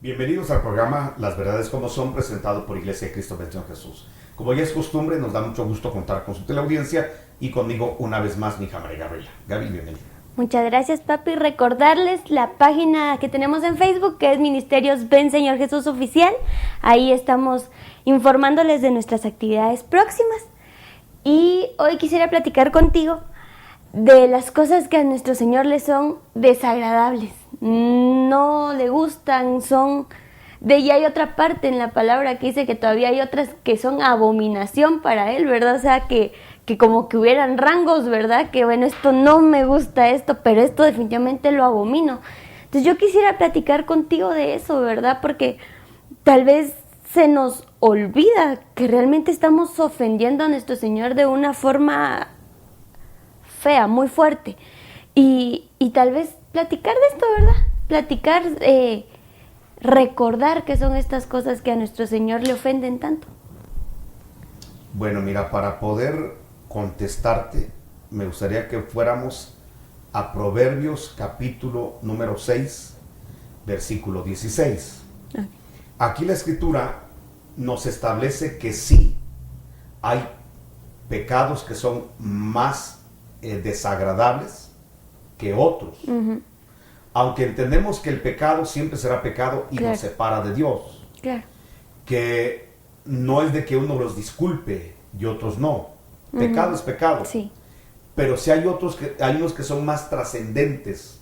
Bienvenidos al programa Las Verdades como Son, presentado por Iglesia de Cristo del Señor Jesús. Como ya es costumbre, nos da mucho gusto contar con su teleaudiencia y conmigo una vez más mi hija María Gabriela. Gaby, bienvenida. Muchas gracias, papi. Recordarles la página que tenemos en Facebook, que es Ministerios Ven Señor Jesús Oficial. Ahí estamos informándoles de nuestras actividades próximas. Y hoy quisiera platicar contigo de las cosas que a nuestro Señor le son desagradables. No le gustan, son... Y hay otra parte en la palabra que dice que todavía hay otras que son abominación para Él, ¿verdad? O sea, que como que hubieran rangos, ¿verdad? Que bueno, esto no me gusta esto, pero esto definitivamente lo abomino. Entonces yo quisiera platicar contigo de eso, ¿verdad? Porque tal vez se nos olvida que realmente estamos ofendiendo a nuestro Señor de una forma fea, muy fuerte. Y tal vez platicar de esto, ¿verdad? Platicar, recordar qué son estas cosas que a nuestro Señor le ofenden tanto. Bueno, mira, para poder contestarte, me gustaría que fuéramos a Proverbios capítulo número 6, versículo 16. Okay. Aquí la Escritura nos establece que sí hay pecados que son más desagradables que otros. Uh-huh. Aunque entendemos que el pecado siempre será pecado y nos separa de Dios. Claro. Que no es de que uno los disculpe y otros no. Pecado es pecado. Sí. Pero sí hay unos que son más trascendentes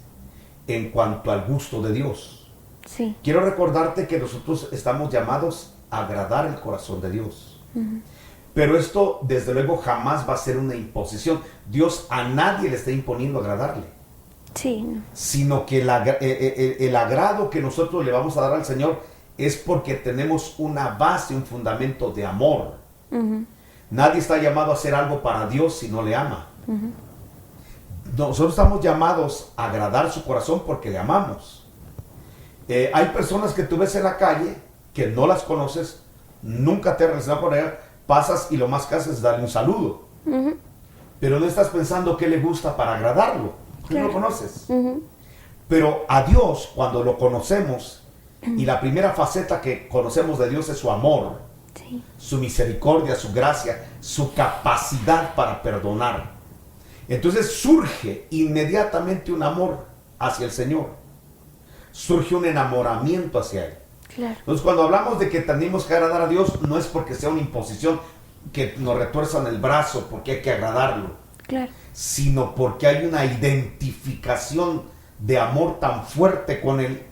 en cuanto al gusto de Dios. Sí. Quiero recordarte que nosotros estamos llamados a agradar el corazón de Dios. Uh-huh. Pero esto, desde luego, jamás va a ser una imposición. Dios a nadie le está imponiendo agradarle. Sí, no. Sino que el agrado que nosotros le vamos a dar al Señor es porque tenemos una base, un fundamento de amor. Uh-huh. Nadie está llamado a hacer algo para Dios si no le ama. Uh-huh. Nosotros estamos llamados a agradar su corazón porque le amamos. Hay personas que tú ves en la calle que no las conoces, nunca te has relacionado con ellas, pasas y lo más que haces es darle un saludo. Uh-huh. Pero no estás pensando qué le gusta para agradarlo. Tú no lo conoces. Uh-huh. Pero a Dios, cuando lo conocemos, y la primera faceta que conocemos de Dios es su amor, sí, su misericordia, su gracia, su capacidad para perdonar. Entonces surge inmediatamente un amor hacia el Señor. Surge un enamoramiento hacia Él. Claro. Entonces cuando hablamos de que tenemos que agradar a Dios, no es porque sea una imposición que nos retuerzan el brazo porque hay que agradarlo. Claro. Sino porque hay una identificación de amor tan fuerte con Él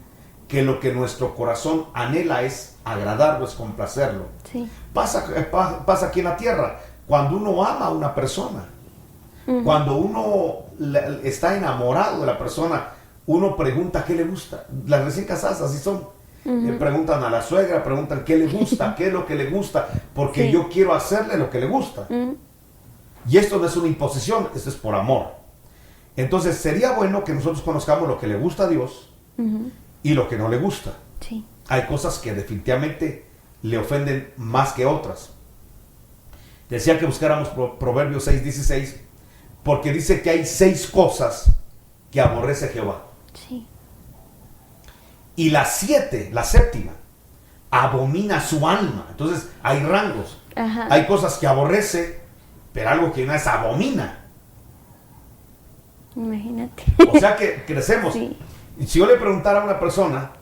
que lo que nuestro corazón anhela es agradarlo, es complacerlo. Sí. Pasa aquí en la tierra, cuando uno ama a una persona, uh-huh, cuando uno está enamorado de la persona, uno pregunta qué le gusta. Las recién casadas así son. Uh-huh. Preguntan a la suegra, preguntan qué le gusta, qué es lo que le gusta, porque sí, yo quiero hacerle lo que le gusta. Uh-huh. Y esto no es una imposición, esto es por amor. Entonces sería bueno que nosotros conozcamos lo que le gusta a Dios, uh-huh, y lo que no le gusta. Sí. Hay cosas que definitivamente le ofenden más que otras. Decía que buscáramos Proverbios 6:16, porque dice que hay 6 cosas que aborrece Jehová. Sí. Y la séptima, abomina su alma. Entonces hay rangos. Ajá. Hay cosas que aborrece, pero algo que no es abomina. Imagínate. O sea que crecemos. Sí. Si yo le preguntara a una persona,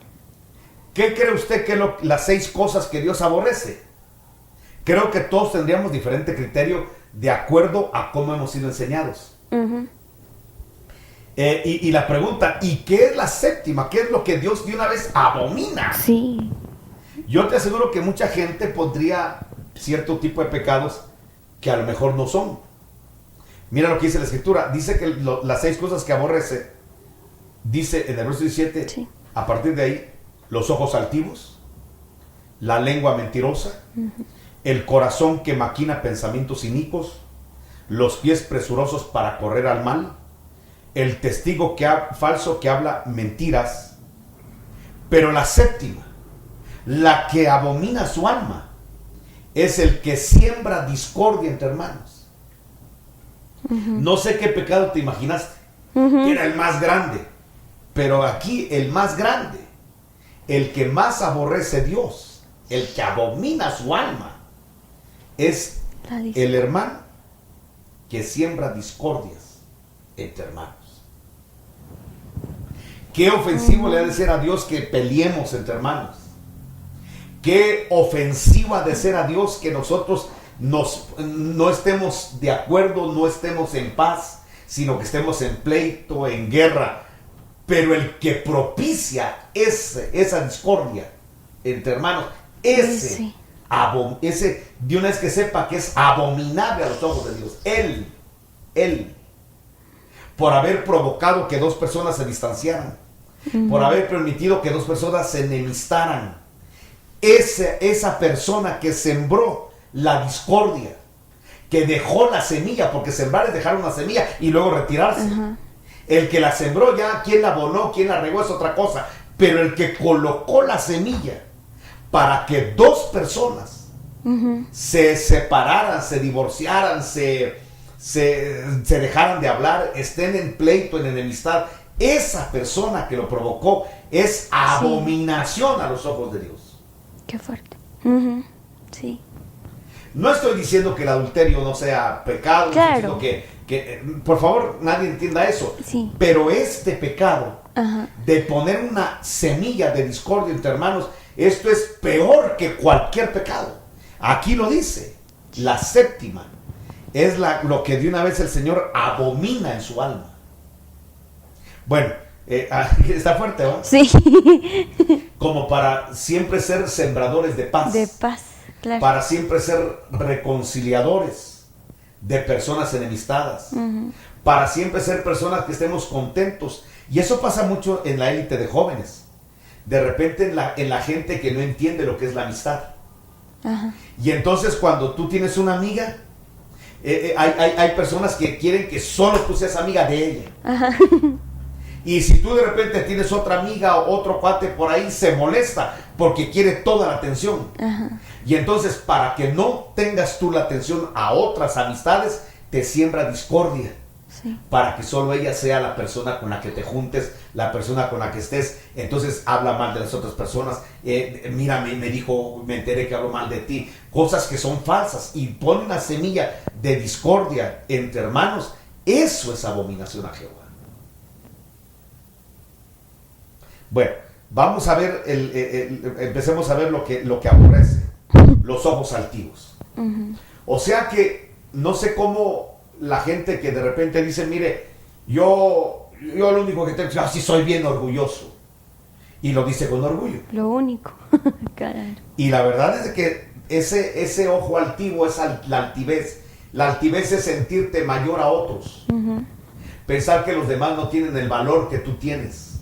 ¿qué cree usted que las 6 cosas que Dios aborrece? Creo que todos tendríamos diferente criterio de acuerdo a cómo hemos sido enseñados. Uh-huh. Y la pregunta, ¿y qué es la séptima? ¿Qué es lo que Dios de una vez abomina? Sí. Yo te aseguro que mucha gente pondría cierto tipo de pecados que a lo mejor no son. Mira lo que dice la Escritura. Dice que las 6 cosas que aborrece, dice en el verso 17, sí, a partir de ahí, los ojos altivos, la lengua mentirosa, uh-huh, el corazón que maquina pensamientos inicuos, los pies presurosos para correr al mal, el testigo falso que habla mentiras. Pero la séptima, la que abomina su alma, es el que siembra discordia entre hermanos. Uh-huh. No sé qué pecado te imaginaste, uh-huh, que era el más grande, pero aquí el más grande el que más aborrece a Dios, el que abomina su alma, es el hermano que siembra discordias entre hermanos. Qué ofensivo le ha de ser a Dios que peleemos entre hermanos. Qué ofensivo ha de ser a Dios que nosotros no estemos de acuerdo, no estemos en paz, sino que estemos en pleito, en guerra. Pero el que propicia esa discordia entre hermanos, ese de una vez que sepa que es abominable a los ojos de Dios, él, por haber provocado que dos personas se distanciaran, por haber permitido que dos personas se enemistaran, esa persona que sembró la discordia, que dejó la semilla, porque sembrar es dejar una semilla y luego retirarse. El que la sembró, ya quién la abonó, quién la regó es otra cosa, pero el que colocó la semilla para que dos personas se separaran, se divorciaran, se dejaran de hablar, estén en pleito, en enemistad, esa persona que lo provocó es abominación a los ojos de Dios. Qué fuerte. Sí. No estoy diciendo que el adulterio no sea pecado, claro. Sino que por favor nadie entienda eso, sí. Pero este pecado de poner una semilla de discordia entre hermanos, esto es peor que cualquier pecado. Aquí lo dice, la séptima es lo que de una vez el Señor abomina en su alma. Bueno, está fuerte, ¿no? Sí. Como para siempre ser sembradores de paz. De paz, claro. Para siempre ser reconciliadores de personas enemistadas. Para siempre ser personas que estemos contentos. Y eso pasa mucho en la élite de jóvenes. De repente en la gente que no entiende lo que es la amistad. Y entonces cuando tú tienes una amiga, hay personas que quieren que solo tú seas amiga de ella. Y si tú de repente tienes otra amiga o otro cuate por ahí, se molesta porque quiere toda la atención. Y entonces para que no tengas tú la atención a otras amistades, te siembra discordia. Para que solo ella sea la persona con la que te juntes, la persona con la que estés. Entonces habla mal de las otras personas. Mira, me dijo, me enteré que habló mal de ti. Cosas que son falsas. Y pone una semilla de discordia entre hermanos. Eso es abominación a Jehová. Bueno, vamos a ver, empecemos a ver lo que aborrece. Los ojos altivos. O sea que no sé cómo la gente que de repente dice, mire, yo lo único que tengo es así, soy bien orgulloso. Y lo dice con orgullo. Lo único. Caray. Y la verdad es que ese ojo altivo es la altivez. La altivez es sentirte mayor a otros. Pensar que los demás no tienen el valor que tú tienes.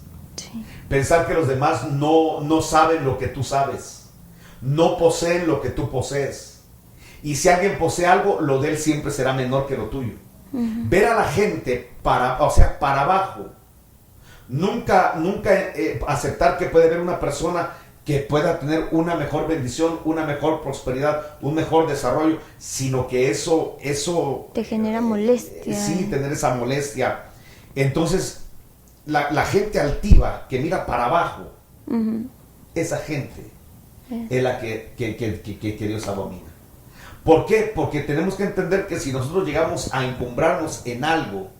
Pensar que los demás no saben lo que tú sabes. No poseen lo que tú posees. Y si alguien posee algo, lo de él siempre será menor que lo tuyo. Ver a la gente para abajo. Nunca aceptar que puede haber una persona que pueda tener una mejor bendición, una mejor prosperidad, un mejor desarrollo, sino que eso te genera molestia. Sí, tener esa molestia. Entonces, la gente altiva que mira para abajo, esa gente es la que Dios abomina. ¿Por qué? Porque tenemos que entender que si nosotros llegamos a encumbrarnos en algo,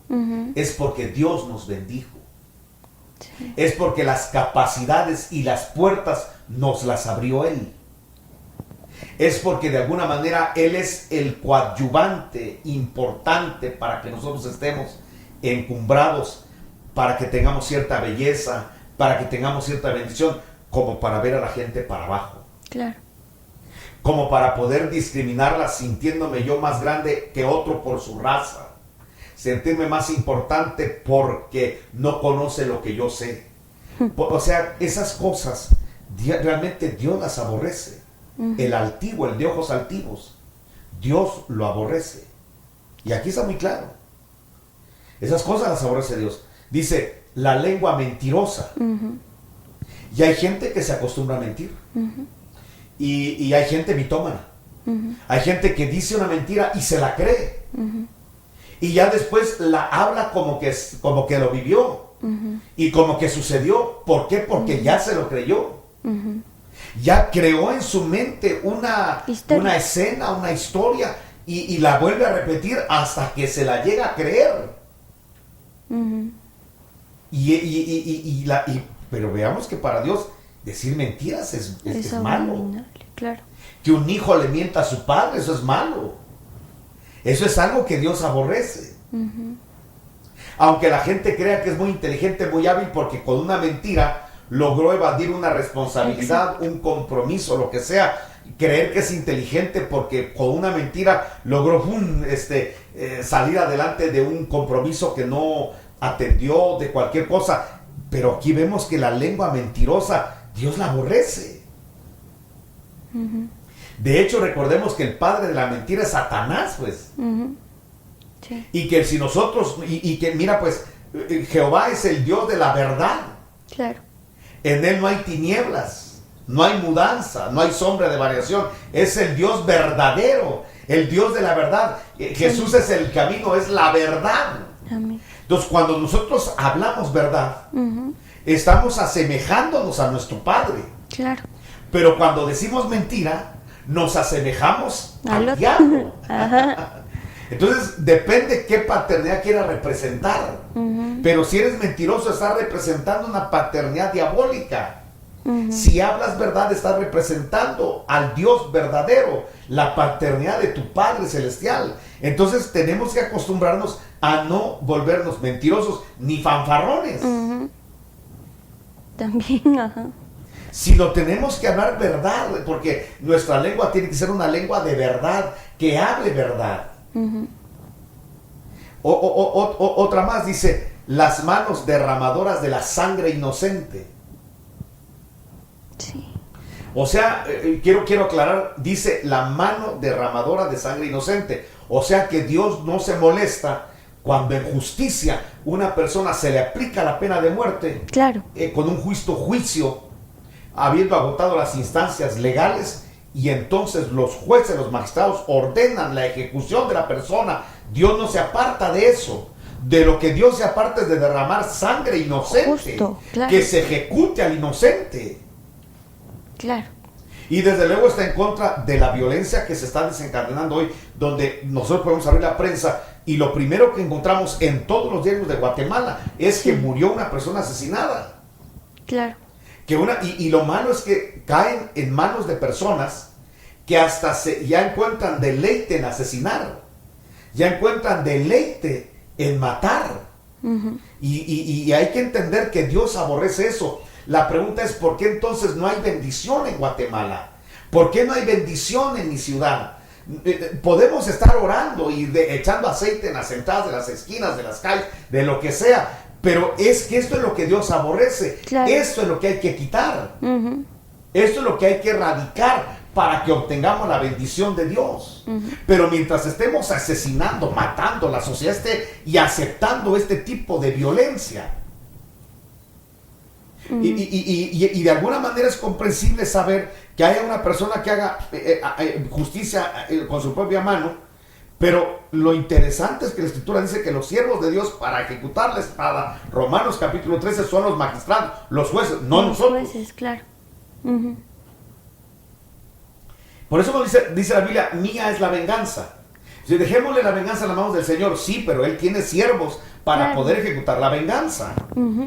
es porque Dios nos bendijo. Es porque las capacidades y las puertas nos las abrió Él. Es porque de alguna manera Él es el coadyuvante importante para que nosotros estemos encumbrados, para que tengamos cierta belleza, para que tengamos cierta bendición, como para ver a la gente para abajo. Claro. Como para poder discriminarla sintiéndome yo más grande que otro por su raza. Sentirme más importante porque no conoce lo que yo sé. O sea, esas cosas realmente Dios las aborrece. El altivo, el de ojos altivos, Dios lo aborrece. Y aquí está muy claro. Esas cosas las aborrece Dios. Dice, la lengua mentirosa. Y hay gente que se acostumbra a mentir. Y hay gente mitómana. Hay gente que dice una mentira y se la cree. Y ya después la habla como que lo vivió. Y como que sucedió. ¿Por qué? Porque ya se lo creyó. Ya creó en su mente una escena, una historia, y la vuelve a repetir hasta que se la llega a creer. Pero veamos que para Dios decir mentiras es malo. Claro. Que un hijo le mienta a su padre, eso es malo. Eso es algo que Dios aborrece. Aunque la gente crea que es muy inteligente, muy hábil, porque con una mentira logró evadir una responsabilidad, un compromiso, lo que sea. Creer que es inteligente porque con una mentira logró salir adelante de un compromiso que no atendió, de cualquier cosa. Pero aquí vemos que la lengua mentirosa, Dios la aborrece. De hecho, recordemos que el padre de la mentira es Satanás, pues. Sí. Y que si nosotros, y que mira, pues, Jehová es el Dios de la verdad. Claro. En él no hay tinieblas, no hay mudanza, no hay sombra de variación. Es el Dios verdadero, el Dios de la verdad. Jesús es el camino, es la verdad. Amén. Entonces, cuando nosotros hablamos verdad, estamos asemejándonos a nuestro Padre. Claro. Pero cuando decimos mentira, nos asemejamos al diablo. Entonces, depende qué paternidad quieras representar. Pero si eres mentiroso, estás representando una paternidad diabólica. Si hablas verdad, estás representando al Dios verdadero, la paternidad de tu Padre Celestial. Entonces, tenemos que acostumbrarnos a no volvernos mentirosos ni fanfarrones. También, Si lo tenemos que hablar verdad, porque nuestra lengua tiene que ser una lengua de verdad, que hable verdad. Otra más dice, las manos derramadoras de la sangre inocente. Sí. O sea, quiero aclarar, dice la mano derramadora de sangre inocente. O sea que Dios no se molesta cuando en justicia una persona se le aplica la pena de muerte. Claro. Con un juicio, habiendo agotado las instancias legales, y entonces los jueces, los magistrados ordenan la ejecución de la persona. Dios no se aparta de eso. De lo que Dios se aparta es de derramar sangre inocente. Justo, claro. Que se ejecute al inocente. Claro. Y desde luego está en contra de la violencia que se está desencadenando hoy, donde nosotros podemos abrir la prensa y lo primero que encontramos en todos los diarios de Guatemala es que murió una persona asesinada. Claro. Y lo malo es que caen en manos de personas que hasta ya encuentran deleite en asesinar, ya encuentran deleite en matar. Y hay que entender que Dios aborrece eso. La pregunta es, ¿por qué entonces no hay bendición en Guatemala? ¿Por qué no hay bendición en mi ciudad? Podemos estar orando y echando aceite en las entradas de las esquinas, de las calles, de lo que sea, pero es que esto es lo que Dios aborrece. Claro. Esto es lo que hay que quitar. Esto es lo que hay que erradicar para que obtengamos la bendición de Dios. Pero mientras estemos asesinando, matando, la sociedad esté y aceptando este tipo de violencia, y de alguna manera es comprensible saber que haya una persona que haga justicia con su propia mano, pero lo interesante es que la Escritura dice que los siervos de Dios para ejecutar la espada, Romanos capítulo 13, son los magistrados, los jueces, no nosotros. Los jueces, claro. Por eso dice la Biblia, mía es la venganza. Si dejémosle la venganza en las manos del Señor, sí, pero Él tiene siervos para poder ejecutar la venganza,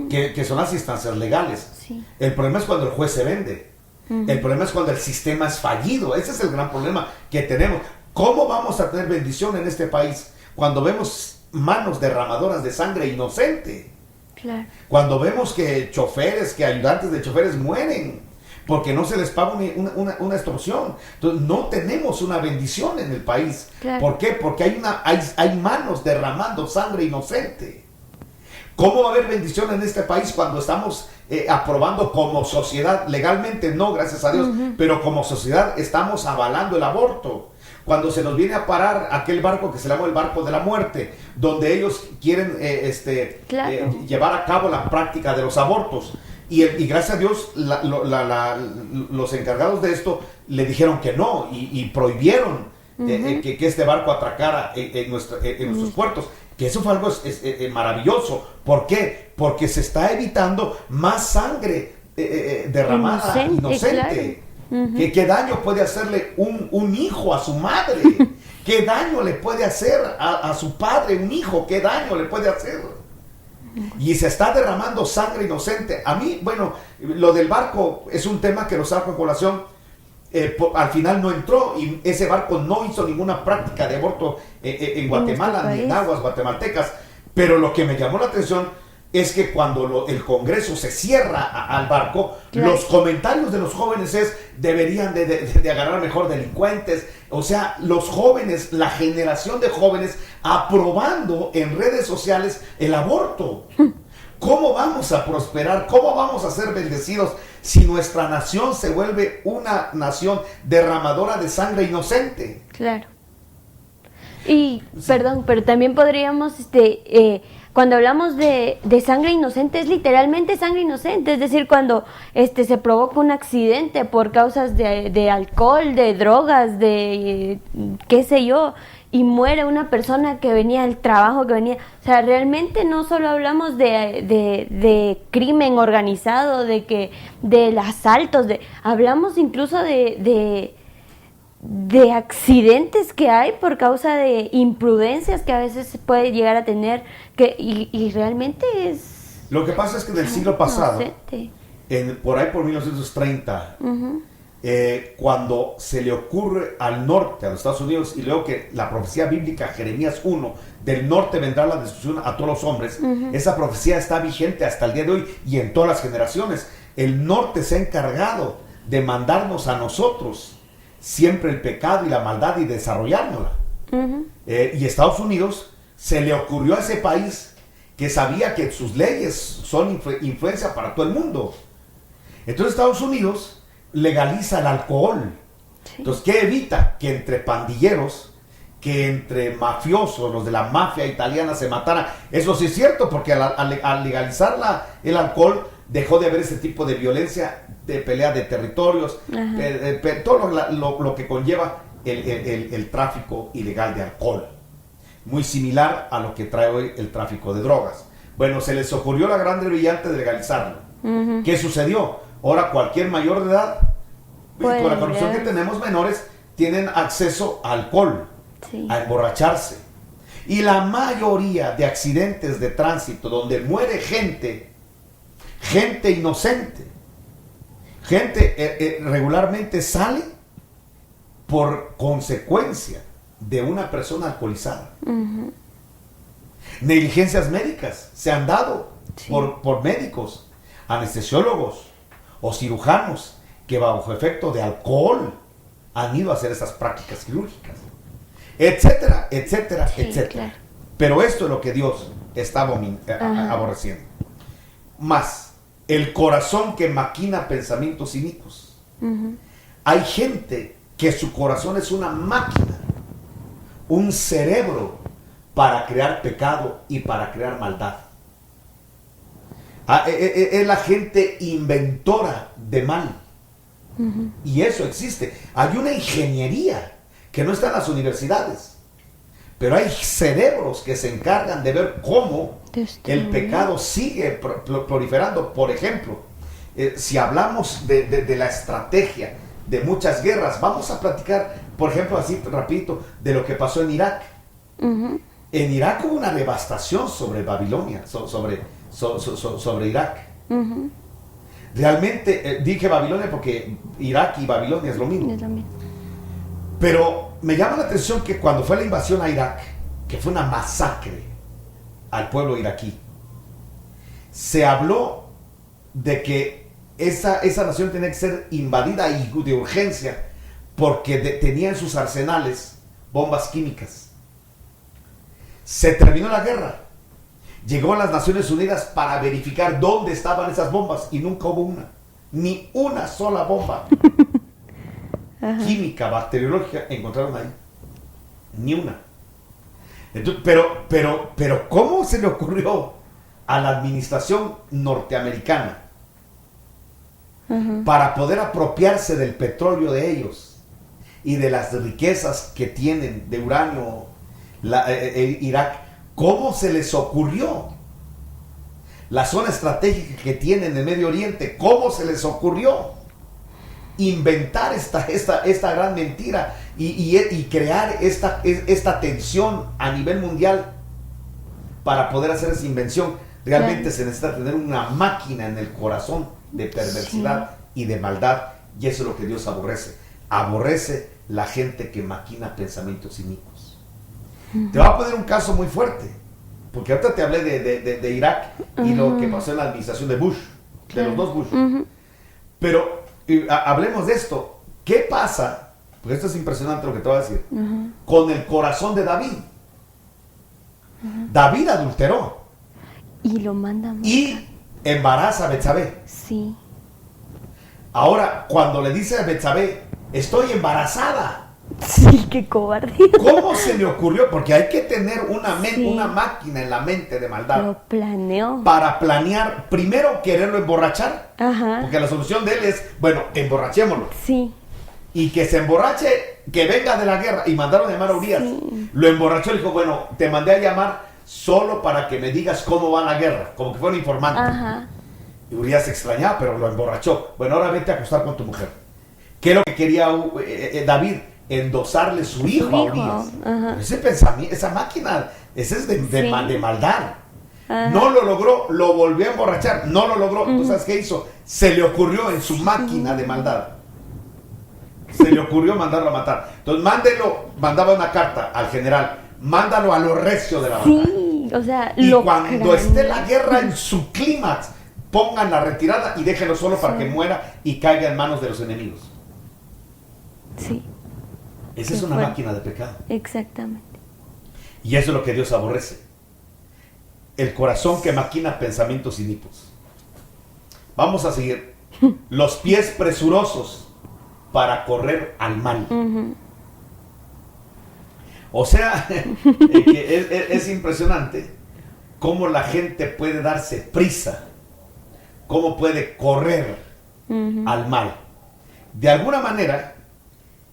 que son las instancias legales. Sí. El problema es cuando el juez se vende. El problema es cuando el sistema es fallido. Ese es el gran problema que tenemos. ¿Cómo vamos a tener bendición en este país cuando vemos manos derramadoras de sangre inocente? Claro. Cuando vemos que choferes, que ayudantes de choferes mueren porque no se les paga una extorsión. Entonces no tenemos una bendición en el país. Claro. ¿Por qué? Porque hay manos derramando sangre inocente. ¿Cómo va a haber bendición en este país cuando estamos aprobando como sociedad, legalmente no, gracias a Dios, pero como sociedad estamos avalando el aborto? Cuando se nos viene a parar aquel barco que se llama el barco de la muerte, donde ellos quieren llevar a cabo la práctica de los abortos. Y gracias a Dios los encargados de esto le dijeron que no y prohibieron que este barco atracara en nuestros puertos. Que eso fue algo maravilloso. ¿Por qué? Porque se está evitando más sangre derramada inocente. Claro. ¿Qué daño puede hacerle un hijo a su madre? ¿Qué daño le puede hacer a su padre un hijo? ¿Qué daño le puede hacer? Y se está derramando sangre inocente. A mí, bueno, lo del barco es un tema que lo saco en colación. Al final no entró y ese barco no hizo ninguna práctica de aborto en Guatemala ni en aguas guatemaltecas. Pero lo que me llamó la atención es que cuando el Congreso se cierra al barco, claro, los comentarios de los jóvenes deberían de agarrar mejor delincuentes. O sea, los jóvenes, la generación de jóvenes aprobando en redes sociales el aborto. ¿Cómo vamos a prosperar? ¿Cómo vamos a ser bendecidos si nuestra nación se vuelve una nación derramadora de sangre inocente? Claro. Y, perdón, pero también podríamos, cuando hablamos de sangre inocente, es literalmente sangre inocente. Es decir, cuando se provoca un accidente por causas de alcohol, de drogas, de qué sé yo, y muere una persona que venía del trabajo, o sea, realmente no solo hablamos de crimen organizado, de asaltos, hablamos incluso de accidentes que hay por causa de imprudencias que a veces se puede llegar a tener, y realmente es... Lo que pasa es que en el siglo pasado, por ahí por 1930, cuando se le ocurre al norte, a los Estados Unidos, y luego que la profecía bíblica Jeremías 1, del norte vendrá la destrucción a todos los hombres, esa profecía está vigente hasta el día de hoy y en todas las generaciones. El norte se ha encargado de mandarnos a nosotros siempre el pecado y la maldad y desarrollárnosla. Y Estados Unidos se le ocurrió a ese país que sabía que sus leyes son influencia para todo el mundo. Entonces Estados Unidos legaliza el alcohol. Sí. Entonces, ¿qué evita? Que entre pandilleros, que entre mafiosos, los de la mafia italiana se mataran. Eso sí es cierto, porque al legalizar el alcohol dejó de haber ese tipo de violencia, de pelea de territorios, todo lo que conlleva el tráfico ilegal de alcohol. Muy similar a lo que trae hoy el tráfico de drogas. Bueno, se les ocurrió la grande brillante de legalizarlo. ¿Qué sucedió? Ahora cualquier mayor de edad, con la corrupción que tenemos, menores, tienen acceso a alcohol, a emborracharse. Y la mayoría de accidentes de tránsito donde muere gente inocente, gente regularmente sale por consecuencia de una persona alcoholizada. Negligencias médicas se han dado por médicos, anestesiólogos o cirujanos que bajo efecto de alcohol han ido a hacer esas prácticas quirúrgicas, etcétera, etcétera, etcétera. Claro. Pero esto es lo que Dios está aborreciendo. Más, el corazón que maquina pensamientos inicuos. Hay gente que su corazón es una máquina, un cerebro para crear pecado y para crear maldad. Es la gente inventora de mal. Y eso existe. Hay una ingeniería que no está en las universidades, pero hay cerebros que se encargan de ver cómo el pecado sigue proliferando. Por ejemplo, si hablamos de la estrategia de muchas guerras, vamos a platicar, por ejemplo, así rapidito, de lo que pasó en Irak. En Irak hubo una devastación sobre Babilonia, sobre Irak. Realmente, dije Babilonia porque Irak y Babilonia es lo mismo. Pero me llama la atención que cuando fue la invasión a Irak, que fue una masacre al pueblo iraquí, se habló de que esa nación tenía que ser invadida y de urgencia porque tenía en sus arsenales bombas químicas. Se terminó la guerra. Llegó a las Naciones Unidas para verificar dónde estaban esas bombas y nunca hubo una. Ni una sola bomba química, bacteriológica encontraron ahí. Ni una. Entonces, pero ¿cómo se le ocurrió a la administración norteamericana para poder apropiarse del petróleo de ellos y de las riquezas que tienen de uranio Irak? ¿Cómo se les ocurrió? la zona estratégica que tiene en el Medio Oriente, ¿cómo se les ocurrió inventar esta gran mentira y crear esta tensión a nivel mundial para poder hacer esa invención? Realmente se necesita tener una máquina en el corazón de perversidad y de maldad, y eso es lo que Dios aborrece. Aborrece la gente que maquina pensamientos inicuos. Te voy a poner un caso muy fuerte, porque ahorita te hablé de Irak y lo que pasó en la administración de Bush, de los dos Bush. Pero hablemos de esto. ¿Qué pasa? Porque esto es impresionante lo que te voy a decir. Con el corazón de David. David adulteró. Y lo manda a matar. Y embaraza a Betsabé. Sí. Ahora, cuando le dice a Betsabé, estoy embarazada. Sí, qué cobardía. ¿Cómo se le ocurrió? Porque hay que tener una máquina en la mente de maldad. Lo planeó. Para planear, primero quererlo emborrachar. Ajá. Porque la solución de él es, bueno, emborrachémoslo. Sí. Y que se emborrache, que venga de la guerra. Y mandaron a llamar a Urias. Sí. Lo emborrachó y le dijo, bueno, te mandé a llamar solo para que me digas cómo va la guerra. Como que fuera un informante. Ajá. Y Urias se extrañaba, pero lo emborrachó. Bueno, ahora vete a acostar con tu mujer. ¿Qué es lo que quería David? Endosarle su hijo a Urias. Ese pensamiento, esa máquina, ese es de maldad. Ajá. No lo logró, lo volvió a emborrachar, no lo logró. ¿Tú sabes qué hizo? Se le ocurrió en su máquina de maldad. Se le ocurrió mandarlo a matar. Entonces mandaba una carta al general, mándalo a lo recio de la batalla. Sí, o sea, y cuando esté la guerra en su clímax, pongan la retirada y déjenlo solo para que muera y caiga en manos de los enemigos. Sí. Esa es una máquina de pecado. Exactamente. Y eso es lo que Dios aborrece. El corazón que maquina pensamientos inicuos. Vamos a seguir. Los pies presurosos para correr al mal. O sea, es impresionante cómo la gente puede darse prisa, cómo puede correr al mal. De alguna manera,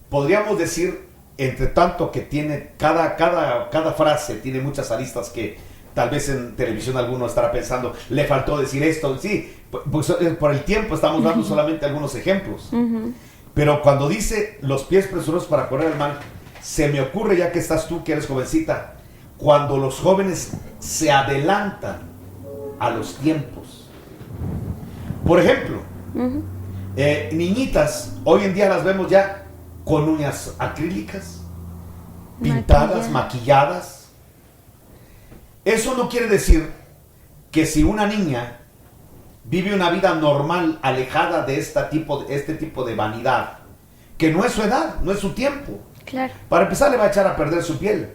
podríamos decir, entre tanto que tiene cada frase tiene muchas aristas que tal vez en televisión alguno estará pensando, le faltó decir esto. Sí, pues por el tiempo estamos dando solamente algunos ejemplos. Pero cuando dice los pies presurosos para correr al mal, se me ocurre, ya que estás tú, que eres jovencita, cuando los jóvenes se adelantan a los tiempos. Por ejemplo, niñitas, hoy en día las vemos ya con uñas acrílicas, pintadas, maquilladas. Eso no quiere decir que si una niña vive una vida normal, alejada de este tipo de vanidad, que no es su edad, no es su tiempo. Claro. Para empezar, le va a echar a perder su piel.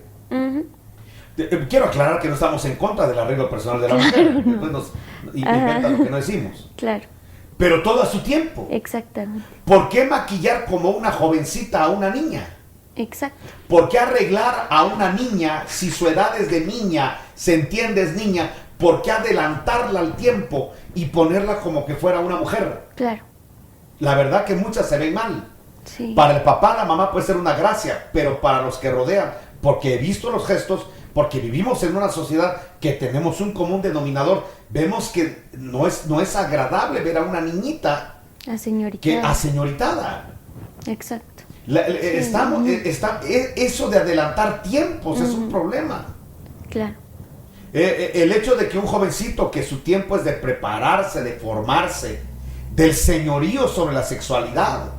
Quiero aclarar que no estamos en contra del arreglo personal de la mujer. Después nos inventan lo que no decimos. Claro. Pero todo a su tiempo. Exactamente. ¿Por qué maquillar como una jovencita a una niña? Exacto. ¿Por qué arreglar a una niña si su edad es de niña, se entiende es niña? ¿Por qué adelantarla al tiempo y ponerla como que fuera una mujer? Claro. La verdad que muchas se ven mal. Sí. Para el papá, la mamá puede ser una gracia, pero para los que rodean, porque he visto los gestos, porque vivimos en una sociedad que tenemos un común denominador, vemos que no es agradable ver a una niñita aseñoritada. Exacto. Eso de adelantar tiempos es un problema. Claro. El hecho de que un jovencito que su tiempo es de prepararse, de formarse, del señorío sobre la sexualidad,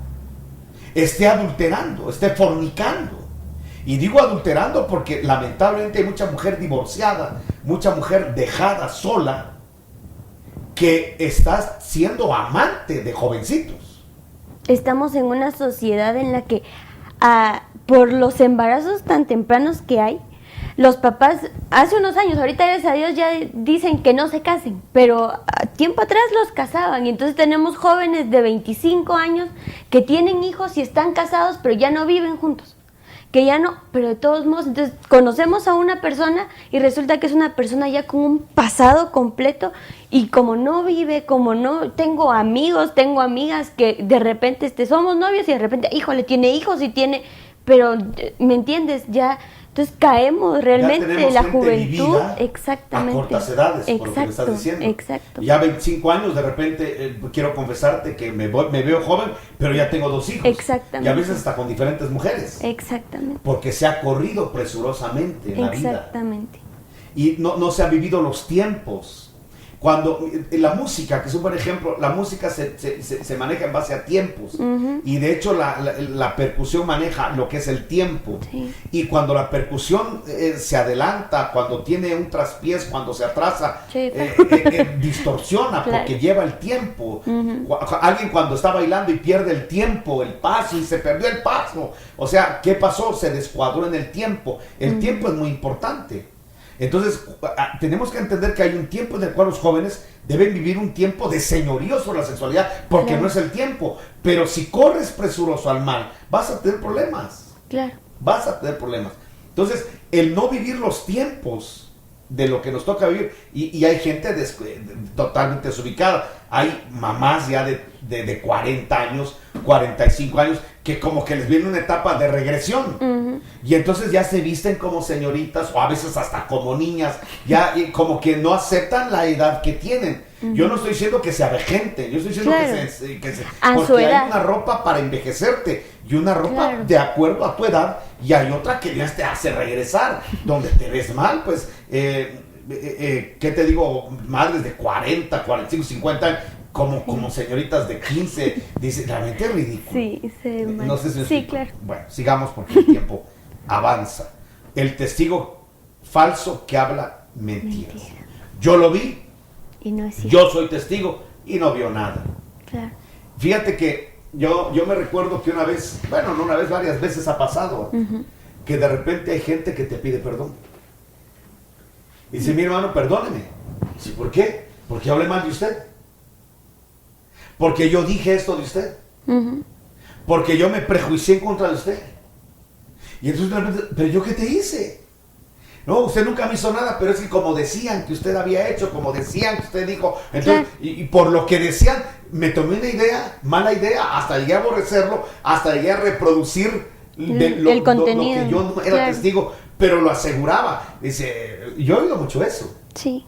esté adulterando, esté fornicando. Y digo adulterando porque lamentablemente hay mucha mujer divorciada, mucha mujer dejada sola, que está siendo amante de jovencitos. Estamos en una sociedad en la que por los embarazos tan tempranos que hay, los papás, hace unos años, ahorita gracias a Dios ya dicen que no se casen, pero tiempo atrás los casaban, y entonces tenemos jóvenes de 25 años que tienen hijos y están casados, pero ya no viven juntos, pero de todos modos, entonces conocemos a una persona y resulta que es una persona ya con un pasado completo, y como no vive, como no, tengo amigos, tengo amigas que de repente somos novios y de repente, híjole, tiene hijos y tiene, pero, ¿me entiendes? Ya Entonces caemos realmente tenemos la gente juventud, vivida exactamente. a cortas edades, por lo que me estás diciendo. Exacto. Ya 25 años, de repente, quiero confesarte que me veo joven, pero ya tengo 2 hijos. Exactamente. Y a veces hasta con diferentes mujeres. Exactamente. Porque se ha corrido presurosamente en la vida. Exactamente. Y no se han vivido los tiempos. Cuando la música, que es un buen ejemplo, la música se maneja en base a tiempos. Y de hecho la percusión maneja lo que es el tiempo. Sí. Y cuando la percusión se adelanta, cuando tiene un traspiés, cuando se atrasa, Sí. distorsiona, Claro. porque lleva el tiempo. Alguien cuando está bailando y pierde el tiempo, el paso, y se perdió el paso. O sea, ¿qué pasó? Se descuadró en el tiempo. El tiempo es muy importante. Entonces, tenemos que entender que hay un tiempo en el cual los jóvenes deben vivir un tiempo de señorío sobre la sexualidad, porque Claro. no es el tiempo. Pero si corres presuroso al mal, vas a tener problemas. Claro. Vas a tener problemas. Entonces, el no vivir los tiempos de lo que nos toca vivir, y hay gente totalmente desubicada. Hay mamás ya de 40 años, 45 años, que como que les viene una etapa de regresión. Y entonces ya se visten como señoritas, o a veces hasta como niñas, ya como que no aceptan la edad que tienen. Yo no estoy diciendo que se avejenten, yo estoy diciendo Claro. que se A su porque edad. hay una ropa para envejecerte y una ropa Claro. de acuerdo a tu edad, y hay otra que ya te hace regresar, donde te ves mal, pues, ¿qué te digo? Madres de 40, 45, 50 años, como señoritas de 15, dice, realmente es ridículo. Sí, se No sé si me sí, explico. claro. Bueno, sigamos porque el tiempo avanza. El testigo falso que habla mentiras. Mentira. Yo lo vi, Y no es cierto. yo soy testigo y no vio nada. Claro. Fíjate que yo me recuerdo que una vez, bueno, no una vez, varias veces ha pasado, que de repente hay gente que te pide perdón. Y dice, mi hermano, perdóneme. Dice, ¿por qué? Porque hablé mal de usted. Porque yo dije esto de usted. Porque yo me prejuicié en contra de usted. Y entonces de repente, ¿pero yo qué te hice? No, usted nunca me hizo nada, pero es que como decían que usted había hecho, como decían que usted dijo, entonces, Claro. y por lo que decían, me tomé una idea, mala idea, hasta llegué a aborrecerlo, hasta llegué a reproducir El contenido, lo que yo no era claro. testigo, pero lo aseguraba. Dice, yo he oído mucho eso. Sí.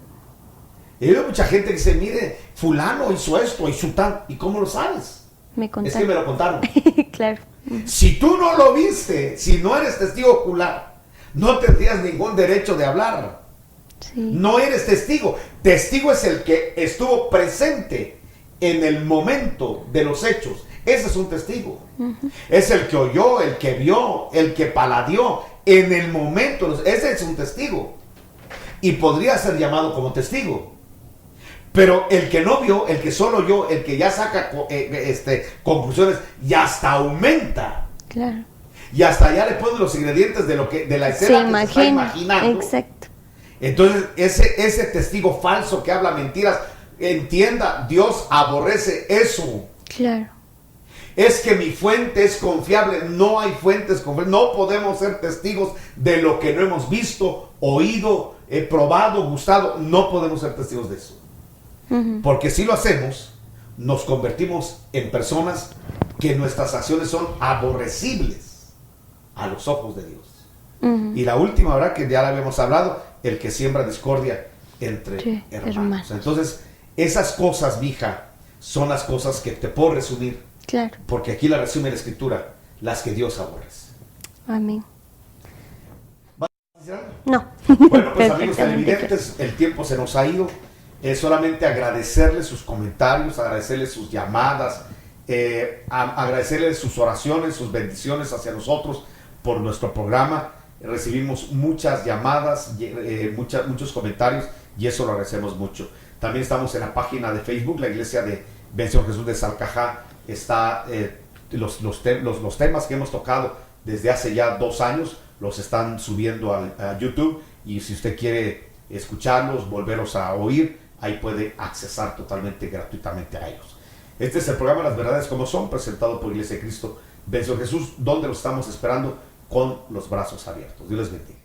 He oído mucha gente que dice, mire, fulano hizo esto, hizo tal, ¿y cómo lo sabes? Me Es contaron. que me lo contaron. Claro. Si tú no lo viste, si no eres testigo ocular, no tendrías ningún derecho de hablar. Sí. No eres testigo. Testigo es el que estuvo presente en el momento de los hechos. Ese es un testigo. Es el que oyó, el que vio, el que paladeó en el momento. Ese es un testigo. Y podría ser llamado como testigo. Pero el que no vio, el que solo oyó, el que ya saca conclusiones y hasta aumenta. Claro. Y hasta ya le pone los ingredientes de la escena Se que se está imagina. imaginando. Exacto. Entonces, ese testigo falso que habla mentiras, entienda, Dios aborrece eso. Claro. Es que mi fuente es confiable. No hay fuentes confiables. No podemos ser testigos de lo que no hemos visto, oído, probado, gustado. No podemos ser testigos de eso. Porque si lo hacemos, nos convertimos en personas que nuestras acciones son aborrecibles a los ojos de Dios. Y la última, ¿verdad? Que ya la habíamos hablado, el que siembra discordia entre Sí, hermanos. Entonces, esas cosas, mija, son las cosas que te puedo resumir, Claro. porque aquí la resume la Escritura, las que Dios aborrece. Amén. ¿Vas a decir algo? No. Bueno, pues amigos Perfectamente televidentes, el tiempo se nos ha ido. Es solamente agradecerles sus comentarios, agradecerles sus llamadas, agradecerles sus oraciones, sus bendiciones hacia nosotros por nuestro programa. Recibimos muchas llamadas, muchos comentarios, y eso lo agradecemos mucho. También estamos en la página de Facebook, la Iglesia de Bendición Jesús de Salcajá. Está los temas que hemos tocado desde hace ya 2 años, los están subiendo a YouTube, y si usted quiere escucharlos, volverlos a oír, ahí puede accesar totalmente gratuitamente a ellos. Este es el programa Las Verdades Como Son, presentado por Iglesia de Cristo Bendición Jesús, donde los estamos esperando con los brazos abiertos. Dios les bendiga.